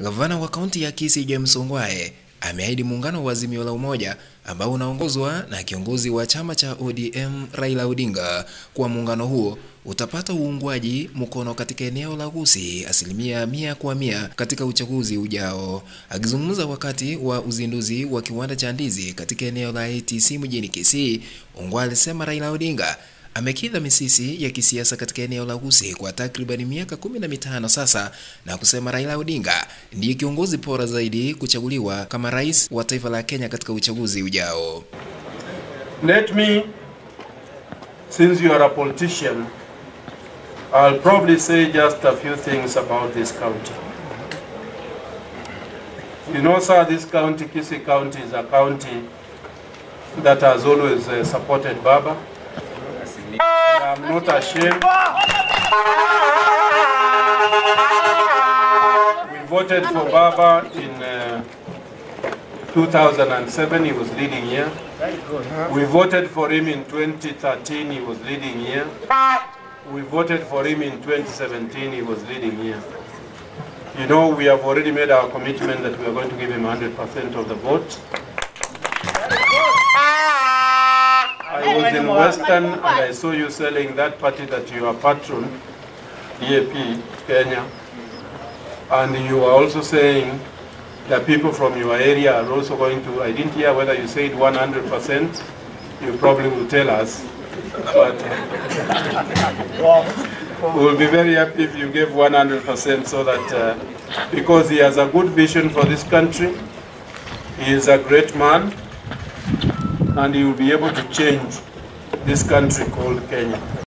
Gavana wa kaunti ya Kisii James Ongwae ameahidi muungano wa Azimio la Umoja ambao unaongozwa na kiongozi wa chama cha ODM Raila Odinga kuwa muungano huo utapata uungwaji mkono katika eneo la Agusii 100% katika uchaguzi ujao. Akizungumza wakati wa uzinduzi wa kiwanda cha ndizi katika eneo la ATC mjini Kisii, Ongwae alisema Raila Odinga amekidha misisi ya kisiasa katika eneo la Agusii kwa takriban miaka 15 sasa, na kusema Raila Odinga ndiye kiongozi bora zaidi kuchaguliwa kama rais wa taifa la Kenya katika uchaguzi ujao. Let me, since you are a politician, I'll probably say just a few things about this county. You know, sir, this county, Kisii County, is a county that has always supported Baba. I'm not ashamed. We voted for Baba in 2007, he was leading here. We voted for him in 2013, he was leading here. We voted for him in 2017, he was leading here. You know, we have already made our commitment that we are going to give him 100% of the vote. I was in Western and I saw you selling that party that you are patron, DAP, Kenya. And you are also saying that people from your area are also going to, I didn't hear whether you said 100%, you probably will tell us. But we will be very happy if you gave 100% so that, because he has a good vision for this country, he is a great man, and he will be able to change this country called Kenya.